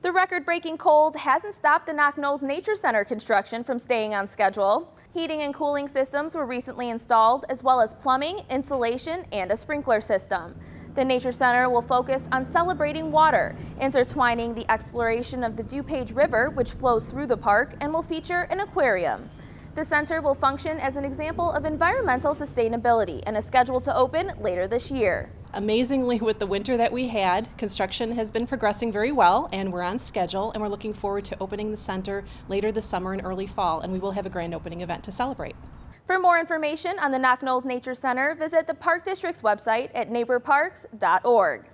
The record-breaking cold hasn't stopped the Knoch Knolls Nature Center construction from staying on schedule. Heating and cooling systems were recently installed, as well as plumbing, insulation, and a sprinkler system. The Nature Center will focus on celebrating water, intertwining the exploration of the DuPage River, which flows through the park, and will feature an aquarium. The center will function as an example of environmental sustainability and is scheduled to open later this year. Amazingly, with the winter that we had, construction has been progressing very well, and we're on schedule, and we're looking forward to opening the center later this summer and early fall, and we will have a grand opening event to celebrate. For more information on the Knoch Knolls Nature Center, visit the Park District's website at neighborparks.org.